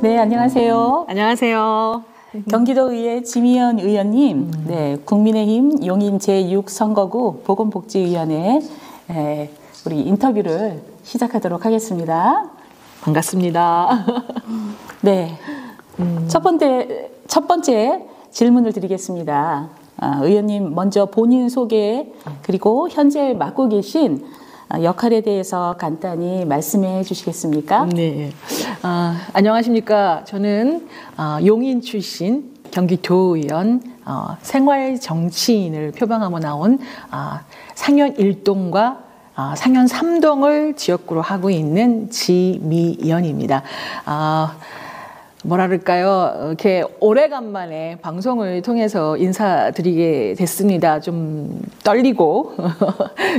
네, 안녕하세요. 안녕하세요. 경기도의회 지미연 의원님, 네, 국민의힘 용인 제6선거구 보건복지위원회 우리 인터뷰를 시작하도록 하겠습니다. 반갑습니다. 네, 첫 번째 질문을 드리겠습니다. 의원님 먼저 본인 소개 그리고 현재 맡고 계신 역할에 대해서 간단히 말씀해 주시겠습니까? 네, 안녕하십니까. 저는 용인 출신 경기도의원 생활 정치인을 표방하고 나온 상현 1동과 상현 3동을 지역구로 하고 있는 지미연입니다. 뭐랄까요, 이렇게 오래간만에 방송을 통해서 인사드리게 됐습니다. 좀 떨리고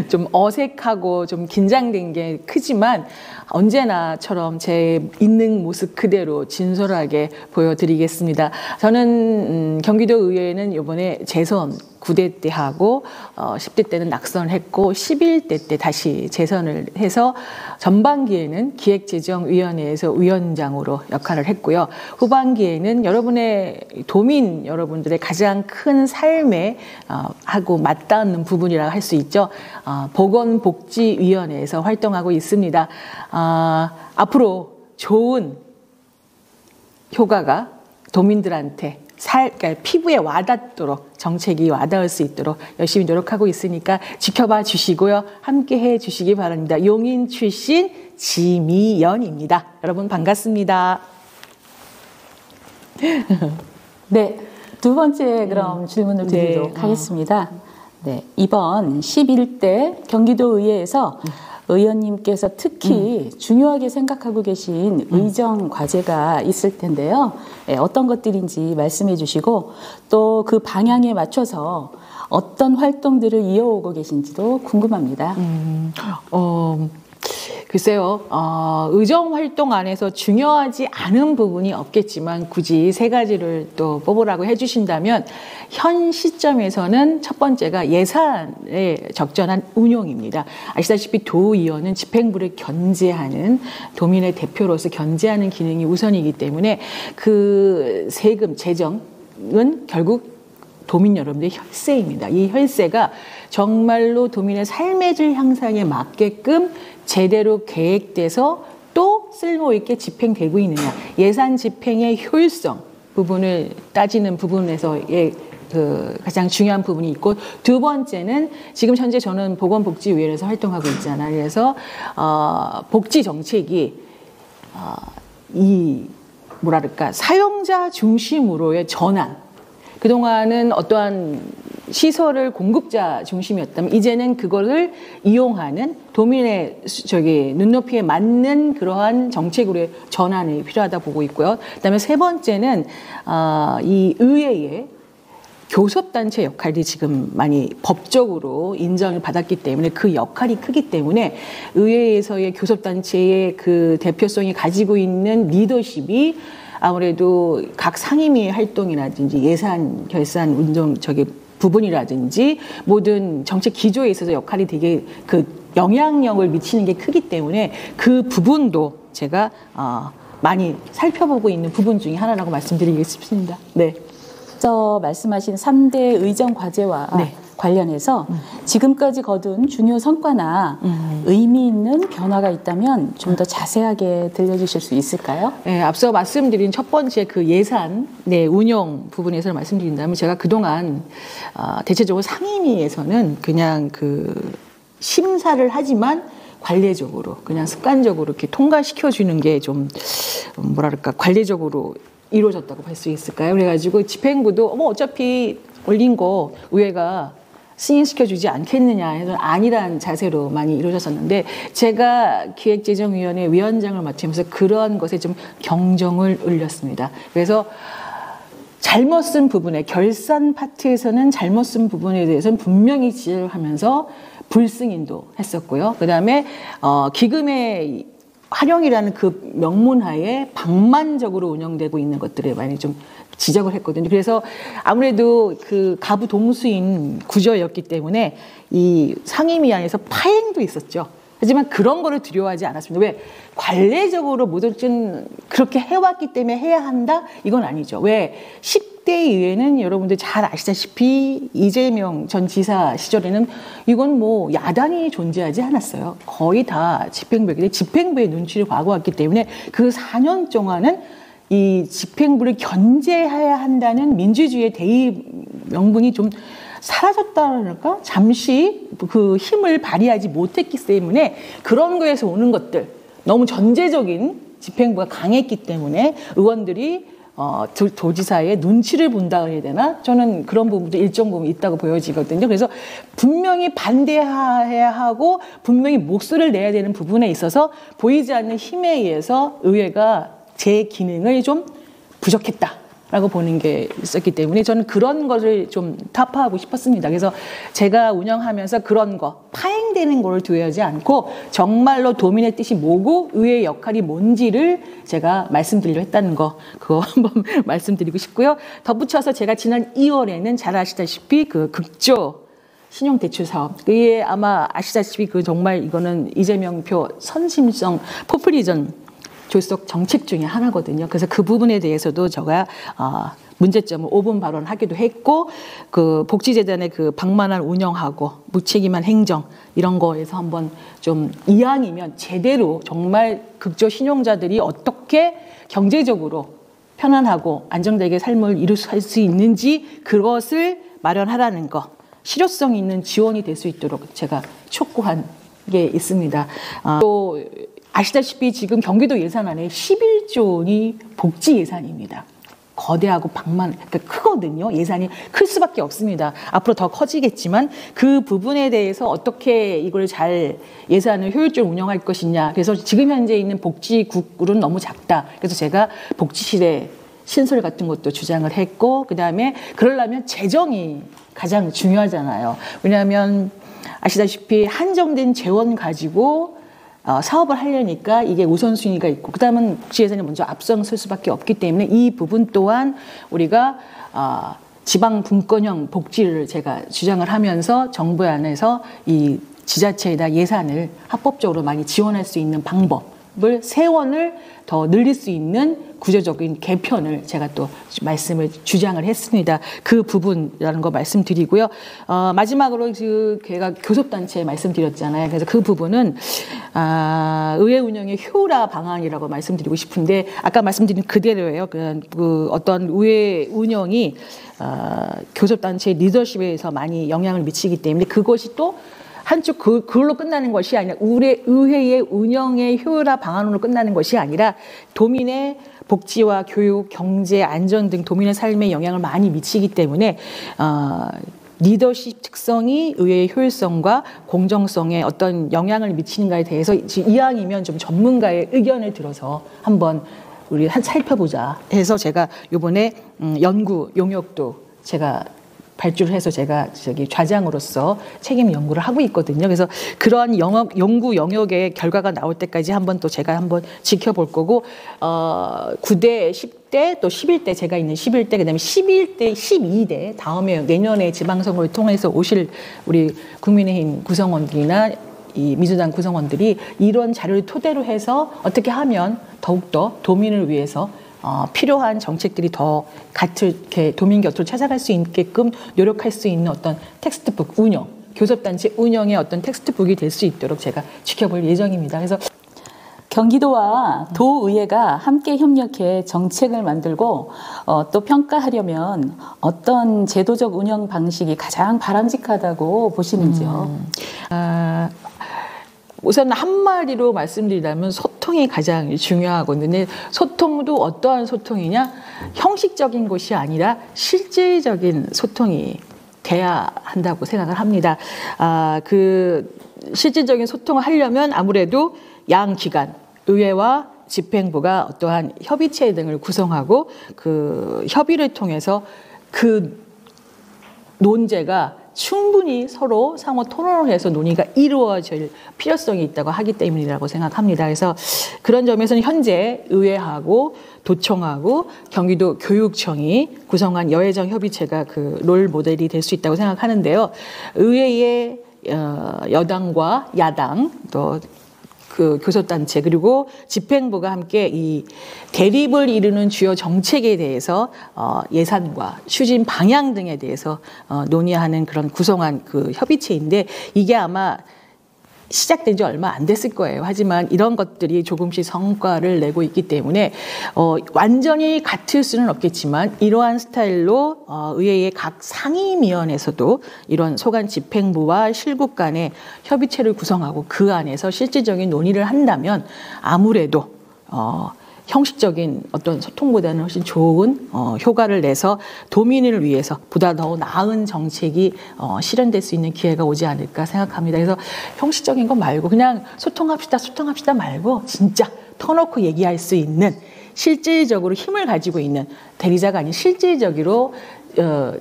좀 어색하고 좀 긴장된 게 크지만 언제나처럼 제 있는 모습 그대로 진솔하게 보여드리겠습니다. 저는 경기도 의회는 이번에 재선 9대 때 하고 10대 때는 낙선을 했고 11대 때 다시 재선을 해서 전반기에는 기획재정위원회에서 위원장으로 역할을 했고요. 후반기에는 여러분의 도민 여러분들의 가장 큰 삶에 하고 맞닿는 부분이라고 할 수 있죠. 보건복지위원회에서 활동하고 있습니다. 앞으로 좋은 효과가 도민들한테 그러니까 피부에 와닿도록 정책이 와닿을 수 있도록 열심히 노력하고 있으니까 지켜봐 주시고요. 함께 해 주시기 바랍니다. 용인 출신 지미연입니다. 여러분 반갑습니다. 네, 두 번째 그럼 질문을 드리도록 하겠습니다. 네, 이번 11대 경기도의회에서 의원님께서 특히 중요하게 생각하고 계신 의정 과제가 있을 텐데요. 네, 어떤 것들인지 말씀해 주시고 또 그 방향에 맞춰서 어떤 활동들을 이어오고 계신지도 궁금합니다. 글쎄요, 의정 활동 안에서 중요하지 않은 부분이 없겠지만 굳이 세 가지를 또 뽑으라고 해주신다면 현 시점에서는 첫 번째가 예산의 적절한 운용입니다. 아시다시피 도의원은 집행부를 견제하는 도민의 대표로서 견제하는 기능이 우선이기 때문에 그 세금, 재정은 결국 도민 여러분들의 혈세입니다. 이 혈세가 정말로 도민의 삶의 질 향상에 맞게끔 제대로 계획돼서 또 쓸모있게 집행되고 있느냐. 예산 집행의 효율성 부분을 따지는 부분에서의 가장 중요한 부분이 있고, 두 번째는 지금 현재 저는 보건복지위원회에서 활동하고 있잖아요. 그래서 복지 정책이 사용자 중심으로의 전환. 그동안은 어떠한 시설을 공급자 중심이었다면 이제는 그거를 이용하는 도민의 눈높이에 맞는 그러한 정책으로의 전환이 필요하다 보고 있고요. 그다음에 세 번째는 이 의회의 교섭단체 역할이 지금 많이 법적으로 인정을 받았기 때문에 그 역할이 크기 때문에 의회에서의 교섭단체의 그 대표성이 가지고 있는 리더십이 아무래도 각 상임위의 활동이라든지 예산, 결산, 운동, 부분이라든지 모든 정책 기조에 있어서 역할이 되게 그 영향력을 미치는 게 크기 때문에 그 부분도 제가 많이 살펴보고 있는 부분 중에 하나라고 말씀드리겠습니다. 네. 먼저 말씀하신 3대 의정 과제와 관련해서 지금까지 거둔 중요 성과나 의미 있는 변화가 있다면 좀 더 자세하게 들려주실 수 있을까요? 네, 앞서 말씀드린 첫 번째 그 예산 운영 부분에서 말씀드린다면 제가 그동안 대체적으로 상임위에서는 그냥 그 심사를 하지만 관례적으로 그냥 습관적으로 이렇게 통과시켜주는 게 좀 관례적으로 이루어졌다고 할 수 있을까요? 그래가지고 집행부도 어차피 올린 거 의회가 승인시켜주지 않겠느냐 해서 아니란 자세로 많이 이루어졌었는데 제가 기획재정위원회 위원장을 맡으면서 그런 것에 좀 경종을 울렸습니다. 그래서 잘못 쓴 부분에 결산 파트에서는 잘못 쓴 부분에 대해서는 분명히 지적을 하면서 불승인도 했었고요. 그다음에 기금의 활용이라는 그 명문하에 방만적으로 운영되고 있는 것들에 많이 좀 지적을 했거든요. 그래서 아무래도 그 가부 동수인 구조였기 때문에 이 상임위 안에서 파행도 있었죠. 하지만 그런 거를 두려워하지 않았습니다. 왜? 관례적으로 뭐든 그렇게 해왔기 때문에 해야 한다? 이건 아니죠. 왜? 10대 이후에는 여러분들 잘 아시다시피 이재명 전 지사 시절에는 이건 뭐 야당이 존재하지 않았어요. 거의 다 집행부였기 때문에 집행부의 눈치를 봐고 왔기 때문에 그 4년 동안은 이 집행부를 견제해야 한다는 민주주의의 대의 명분이 좀 사라졌다랄까? 잠시 그 힘을 발휘하지 못했기 때문에 그런 거에서 오는 것들, 너무 전제적인 집행부가 강했기 때문에 의원들이 도지사의 눈치를 본다 해야 되나? 저는 그런 부분도 일정 부분 있다고 보여지거든요. 그래서 분명히 반대해야 하고 분명히 목소리를 내야 되는 부분에 있어서 보이지 않는 힘에 의해서 의회가 제 기능을 좀 부족했다라고 보는 게 있었기 때문에 저는 그런 것을 좀 타파하고 싶었습니다. 그래서 제가 운영하면서 그런 거, 파행되는 거를 두어야지 않고 정말로 도민의 뜻이 뭐고 의회의 역할이 뭔지를 제가 말씀드리려 했다는 거, 그거 한번 말씀드리고 싶고요. 덧붙여서 제가 지난 2월에는 잘 아시다시피 그 극조 신용대출 사업, 그게 아마 아시다시피 그 정말 이거는 이재명 표 선심성 포퓰리즘 졸속 정책 중에 하나거든요. 그래서 그 부분에 대해서도 제가 문제점을 5분 발언하기도 했고, 그 복지재단의 그 방만한 운영하고 무책임한 행정 이런 거에서 한번 좀 이왕이면 제대로 정말 극조 신용자들이 어떻게 경제적으로 편안하고 안정되게 삶을 이룰 수 있는지 그것을 마련하라는 거, 실효성 있는 지원이 될 수 있도록 제가 촉구한 게 있습니다. 또 아시다시피 지금 경기도 예산안에 11조 원이 복지 예산입니다. 거대하고 방만, 그러니까 크거든요. 예산이 클 수밖에 없습니다. 앞으로 더 커지겠지만 그 부분에 대해서 어떻게 이걸 잘 예산을 효율적으로 운영할 것이냐. 그래서 지금 현재 있는 복지국은 너무 작다. 그래서 제가 복지실에 신설 같은 것도 주장을 했고, 그 다음에 그러려면 재정이 가장 중요하잖아요. 왜냐하면 아시다시피 한정된 재원 가지고 사업을 하려니까 이게 우선순위가 있고, 그 다음은 복지예산이 먼저 앞서설 수밖에 없기 때문에 이 부분 또한 우리가 지방 분권형 복지를 제가 주장을 하면서 정부 안에서 이 지자체에다 예산을 합법적으로 많이 지원할 수 있는 방법을 세원을 더 늘릴 수 있는 구조적인 개편을 제가 또 말씀을 주장을 했습니다. 그 부분이라는 거 말씀드리고요. 마지막으로 제가 교섭단체 말씀드렸잖아요. 그래서 그 부분은 의회 운영의 효율화 방안이라고 말씀드리고 싶은데, 아까 말씀드린 그대로예요. 그 어떤 의회 운영이 교섭단체의 리더십에서 많이 영향을 미치기 때문에 그것이 또 한쪽 그걸로 끝나는 것이 아니라 의회의 운영의 효율화 방안으로 끝나는 것이 아니라 도민의 복지와 교육, 경제, 안전 등 도민의 삶에 영향을 많이 미치기 때문에 리더십 특성이 의회의 효율성과 공정성에 어떤 영향을 미치는가에 대해서 이왕이면 좀 전문가의 의견을 들어서 한번 우리 살펴보자 해서 제가 이번에 연구 용역도 제가 발주를 해서 제가 좌장으로서 책임 연구를 하고 있거든요. 그래서 그러한 연구 영역의 결과가 나올 때까지 한번 또 제가 한번 지켜볼 거고, 9대, 10대, 또 11대, 제가 있는 11대, 그 다음에 11대, 12대, 다음에 내년에 지방선거를 통해서 오실 우리 국민의힘 구성원들이나 이 민주당 구성원들이 이런 자료를 토대로 해서 어떻게 하면 더욱더 도민을 위해서 필요한 정책들이 더 이렇게 도민 곁으로 찾아갈 수 있게끔 노력할 수 있는 어떤 텍스트북 운영, 교섭단체 운영의 어떤 텍스트북이 될 수 있도록 제가 지켜볼 예정입니다. 그래서 경기도와 도의회가 함께 협력해 정책을 만들고 또 평가하려면 어떤 제도적 운영 방식이 가장 바람직하다고 보시는지요? 우선 한마디로 말씀드리자면 소통이 가장 중요하거든요. 소통도 어떠한 소통이냐? 형식적인 것이 아니라 실질적인 소통이 돼야 한다고 생각을 합니다. 그 실질적인 소통을 하려면 아무래도 양 기관, 의회와 집행부가 어떠한 협의체 등을 구성하고 그 협의를 통해서 그 논제가 충분히 서로 상호 토론을 해서 논의가 이루어질 필요성이 있다고 하기 때문이라고 생각합니다. 그래서 그런 점에서는 현재 의회하고 도청하고 경기도 교육청이 구성한 여회정 협의체가 그 롤 모델이 될 수 있다고 생각하는데요. 의회의 여당과 야당 또 그 교섭단체 그리고 집행부가 함께 이 대립을 이루는 주요 정책에 대해서 예산과 추진 방향 등에 대해서 논의하는 그런 구성한 그 협의체인데 이게 아마 시작된 지 얼마 안 됐을 거예요. 하지만 이런 것들이 조금씩 성과를 내고 있기 때문에 완전히 같을 수는 없겠지만 이러한 스타일로 의회의 각 상임위원회에서도 이런 소관 집행부와 실국 간의 협의체를 구성하고 그 안에서 실질적인 논의를 한다면 아무래도 형식적인 어떤 소통보다는 훨씬 좋은 효과를 내서 도민을 위해서 보다 더 나은 정책이 실현될 수 있는 기회가 오지 않을까 생각합니다. 그래서 형식적인 거 말고 그냥 소통합시다 말고 진짜 터놓고 얘기할 수 있는 실질적으로 힘을 가지고 있는 대리자가 아닌 실질적으로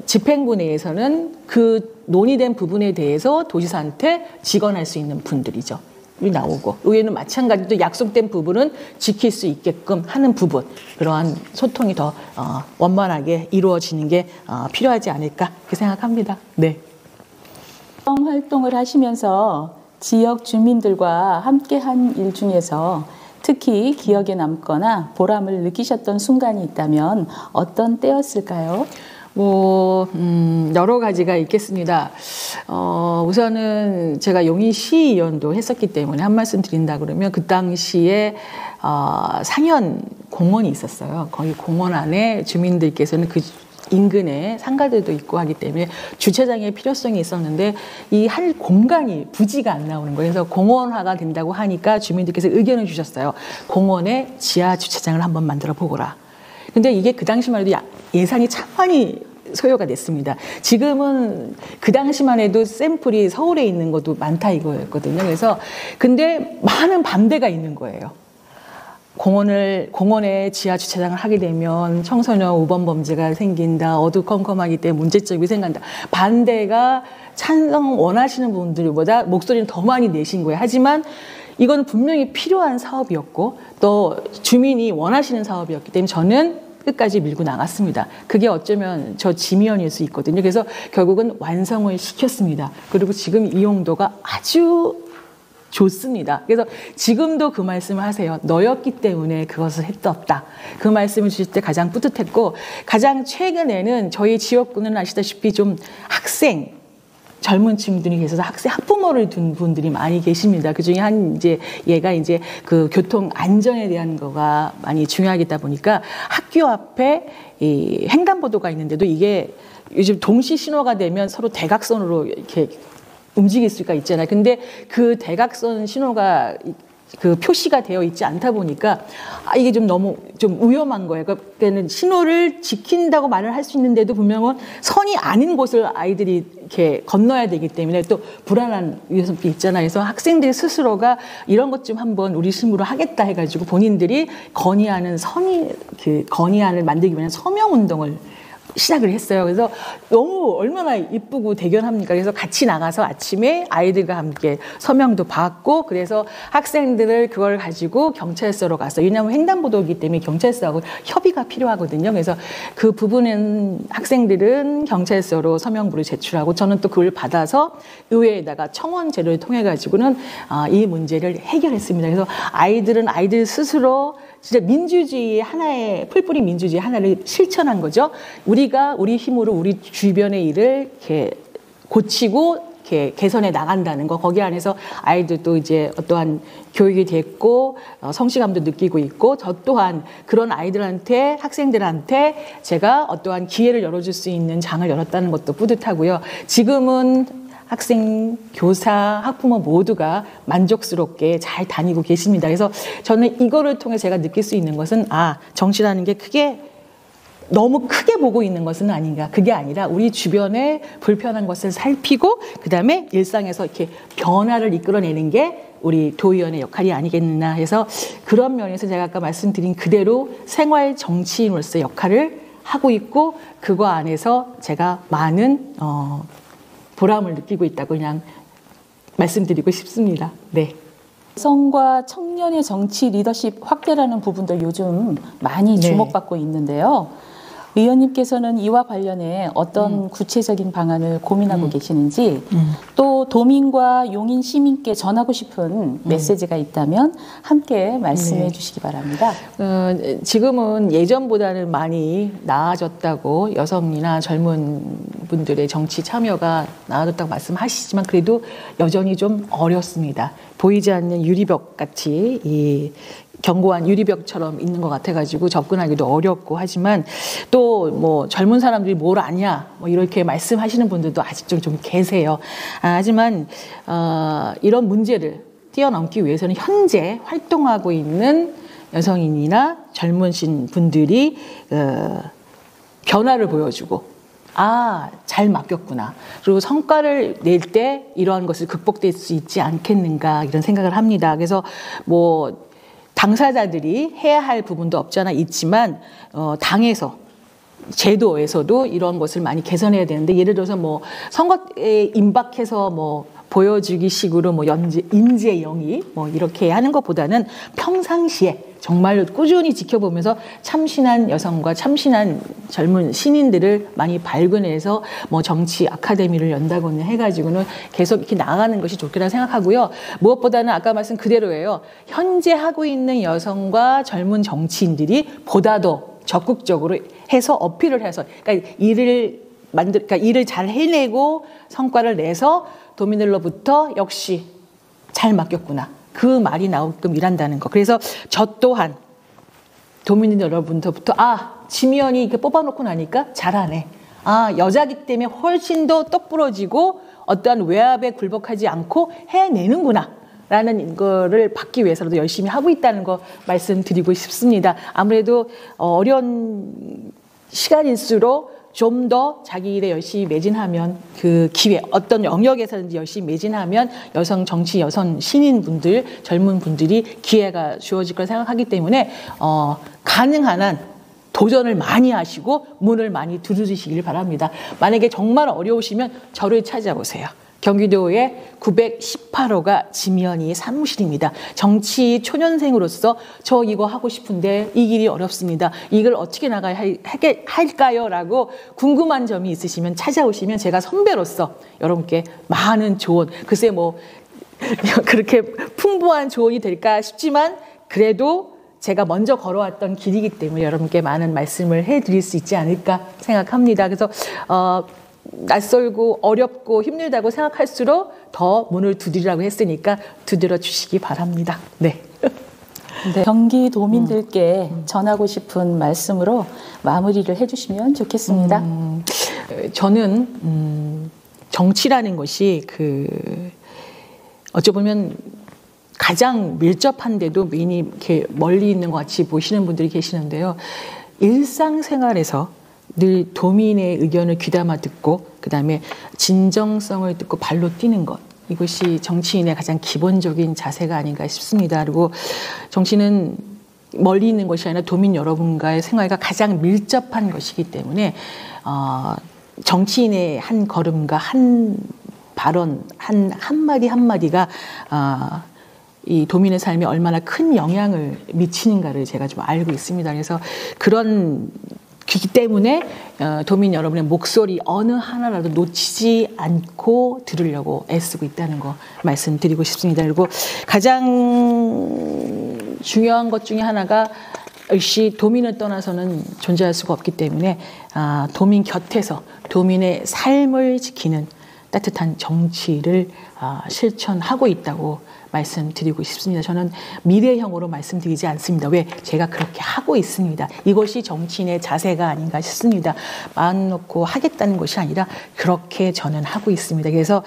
집행부 내에서는 그 논의된 부분에 대해서 도지사한테 직언할 수 있는 분들이죠. 나오고 의회는 마찬가지로 약속된 부분은 지킬 수 있게끔 하는 부분 그러한 소통이 더 원만하게 이루어지는 게 필요하지 않을까 그렇게 생각합니다. 네. 활동을 하시면서 지역 주민들과 함께한 일 중에서 특히 기억에 남거나 보람을 느끼셨던 순간이 있다면 어떤 때였을까요? 여러 가지가 있겠습니다. 우선은 제가 용인시의원도 했었기 때문에 한 말씀 드린다 그러면 그 당시에 상현 공원이 있었어요. 거기 공원 안에 주민들께서는 그 인근에 상가들도 있고 하기 때문에 주차장의 필요성이 있었는데 이 한 공간이 부지가 안 나오는 거예요. 그래서 공원화가 된다고 하니까 주민들께서 의견을 주셨어요. 공원에 지하 주차장을 한번 만들어 보거라. 근데 이게 그 당시만 해도 예산이 참 많이 소요가 됐습니다. 지금은 그 당시만 해도 샘플이 서울에 있는 것도 많다 이거였거든요. 그래서 근데 많은 반대가 있는 거예요. 공원에 지하 주차장을 하게 되면 청소년 우번 범죄가 생긴다. 어두컴컴하기 때문에 문제점이 생긴다. 반대가 찬성 원하시는 분들보다 목소리는 더 많이 내신 거예요. 하지만 이건 분명히 필요한 사업이었고 또 주민이 원하시는 사업이었기 때문에 저는 끝까지 밀고 나갔습니다. 그게 어쩌면 저 지미연일 수 있거든요. 그래서 결국은 완성을 시켰습니다. 그리고 지금 이용도가 아주 좋습니다. 그래서 지금도 그 말씀을 하세요. 너였기 때문에 그것을 했었다. 그 말씀을 주실 때 가장 뿌듯했고 가장 최근에는 저희 지역구는 아시다시피 좀 젊은 친구들이 계셔서 학부모를 둔 분들이 많이 계십니다. 그 중에 얘가 그 교통 안전에 대한 거가 많이 중요하겠다 보니까 학교 앞에 이 횡단보도가 있는데도 이게 요즘 동시 신호가 되면 서로 대각선으로 이렇게 움직일 수가 있잖아요. 근데 그 대각선 신호가 그 표시가 되어 있지 않다 보니까 이게 너무 위험한 거예요. 그러니까는 신호를 지킨다고 말을 할 수 있는데도 분명은 선이 아닌 곳을 아이들이 이렇게 건너야 되기 때문에 또 불안한 위험이 있잖아요. 그래서 학생들 스스로가 이런 것 좀 한번 우리 심으로 하겠다 해가지고 본인들이 건의안을 만들기 위한 서명 운동을 시작을 했어요. 그래서 너무 얼마나 이쁘고 대견합니까? 그래서 같이 나가서 아침에 아이들과 함께 서명도 받고 그래서 학생들을 그걸 가지고 경찰서로 가서 왜냐하면 횡단보도이기 때문에 경찰서하고 협의가 필요하거든요. 그래서 그 부분은 학생들은 경찰서로 서명부를 제출하고 저는 또 그걸 받아서 의회에다가 청원제를 통해 가지고는 이 문제를 해결했습니다. 그래서 아이들은 아이들 스스로 진짜 민주주의의 하나의 풀뿌리 민주주의 하나를 실천한 거죠. 우리가 우리 힘으로 우리 주변의 일을 이렇게 고치고 이렇게 개선해 나간다는 거. 거기 안에서 아이들도 이제 어떠한 교육이 됐고 성취감도 느끼고 있고 저 또한 그런 아이들한테 학생들한테 제가 어떠한 기회를 열어줄 수 있는 장을 열었다는 것도 뿌듯하고요. 지금은 학생, 교사, 학부모 모두가 만족스럽게 잘 다니고 계십니다. 그래서 저는 이거를 통해 제가 느낄 수 있는 것은 정치라는 게 너무 크게 보고 있는 것은 아닌가. 그게 아니라 우리 주변에 불편한 것을 살피고 그다음에 일상에서 이렇게 변화를 이끌어내는 게 우리 도의원의 역할이 아니겠나 해서 그런 면에서 제가 아까 말씀드린 그대로 생활 정치인으로서의 역할을 하고 있고 그거 안에서 제가 많은 보람을 느끼고 있다고 그냥 말씀드리고 싶습니다. 네. 여성과 청년의 정치 리더십 확대라는 부분도 요즘 많이 주목받고 있는데요. 의원님께서는 이와 관련해 어떤 구체적인 방안을 고민하고 계시는지 또 도민과 용인 시민께 전하고 싶은 메시지가 있다면 함께 말씀해 주시기 바랍니다. 지금은 예전보다는 많이 나아졌다고 여성이나 젊은 분들의 정치 참여가 나아졌다고 말씀하시지만 그래도 여전히 좀 어렵습니다. 보이지 않는 유리벽 같이 이 견고한 유리벽처럼 있는 것 같아가지고 접근하기도 어렵고 하지만 또 뭐 젊은 사람들이 뭘 아냐 뭐 이렇게 말씀하시는 분들도 아직 좀 계세요. 하지만 이런 문제를 뛰어넘기 위해서는 현재 활동하고 있는 여성인이나 젊으신 분들이 변화를 보여주고 잘 맡겼구나. 그리고 성과를 낼 때 이러한 것을 극복될 수 있지 않겠는가 이런 생각을 합니다. 그래서 뭐 당사자들이 해야 할 부분도 없잖아 있지만 당에서 제도에서도 이런 것을 많이 개선해야 되는데 예를 들어서 뭐 선거에 임박해서 뭐 보여주기 식으로 뭐 인재 영입 뭐 이렇게 하는 것보다는 평상시에 정말 꾸준히 지켜보면서 참신한 여성과 참신한 젊은 신인들을 많이 발견해서 뭐 정치 아카데미를 연다거나 해가지고는 계속 이렇게 나아가는 것이 좋겠다 생각하고요. 무엇보다는 아까 말씀 그대로예요. 현재 하고 있는 여성과 젊은 정치인들이 보다 더 적극적으로 해서 어필을 해서 그러니까 일을 잘 해내고 성과를 내서 도민들로부터 역시 잘 맡겼구나. 그 말이 나오게끔 일한다는 거. 그래서 저 또한 도민 여러분들부터 지미연이 이렇게 뽑아놓고 나니까 잘하네. 여자기 때문에 훨씬 더 똑부러지고 어떠한 외압에 굴복하지 않고 해내는구나. 라는 거를 받기 위해서라도 열심히 하고 있다는 거 말씀드리고 싶습니다. 아무래도 어려운 시간일수록 좀 더 자기 일에 열심히 매진하면 그 기회, 어떤 영역에서든지 열심히 매진하면 여성 정치, 여성 신인분들, 젊은 분들이 기회가 주어질 걸 생각하기 때문에 가능한 한 도전을 많이 하시고 문을 많이 두드리시길 바랍니다. 만약에 정말 어려우시면 저를 찾아오세요. 경기도의 918호가 지미연이 사무실입니다. 정치 초년생으로서 저 이거 하고 싶은데 이 길이 어렵습니다. 이걸 어떻게 나가야 할까요? 라고 궁금한 점이 있으시면 찾아오시면 제가 선배로서 여러분께 많은 조언, 글쎄 뭐 그렇게 풍부한 조언이 될까 싶지만 그래도 제가 먼저 걸어왔던 길이기 때문에 여러분께 많은 말씀을 해드릴 수 있지 않을까 생각합니다. 그래서 낯설고 어렵고 힘들다고 생각할수록 더 문을 두드리라고 했으니까 두드려 주시기 바랍니다. 네. 네. 경기도민들께 전하고 싶은 말씀으로 마무리를 해주시면 좋겠습니다. 저는 정치라는 것이 어쩌보면 가장 밀접한데도 괜히 이렇게 멀리 있는 것 같이 보시는 분들이 계시는데요. 일상생활에서 늘 도민의 의견을 귀담아 듣고 그다음에 진정성을 듣고 발로 뛰는 것. 이것이 정치인의 가장 기본적인 자세가 아닌가 싶습니다. 그리고 정치는 멀리 있는 것이 아니라 도민 여러분과의 생활과 가장 밀접한 것이기 때문에 정치인의 한 걸음과 한 발언, 한마디 한마디가 이 도민의 삶에 얼마나 큰 영향을 미치는가를 제가 좀 알고 있습니다. 그래서 그렇기 때문에 도민 여러분의 목소리 어느 하나라도 놓치지 않고 들으려고 애쓰고 있다는 거 말씀드리고 싶습니다. 그리고 가장 중요한 것 중에 하나가 역시 도민을 떠나서는 존재할 수가 없기 때문에 도민 곁에서 도민의 삶을 지키는 따뜻한 정치를 실천하고 있다고 말씀드리고 싶습니다. 저는 미래형으로 말씀드리지 않습니다. 왜? 제가 그렇게 하고 있습니다. 이것이 정치인의 자세가 아닌가 싶습니다. 마음 놓고 하겠다는 것이 아니라 그렇게 저는 하고 있습니다. 그래서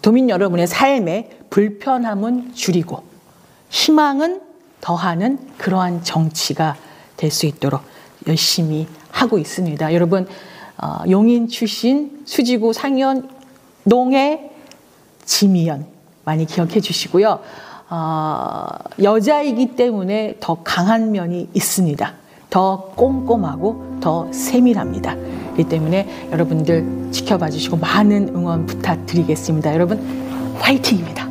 도민 여러분의 삶에 불편함은 줄이고 희망은 더하는 그러한 정치가 될 수 있도록 열심히 하고 있습니다. 여러분 용인 출신 수지구 상현 농의 지미연 많이 기억해 주시고요. 여자이기 때문에 더 강한 면이 있습니다. 더 꼼꼼하고 더 세밀합니다. 그렇기 때문에 여러분들 지켜봐 주시고 많은 응원 부탁드리겠습니다. 여러분 화이팅입니다.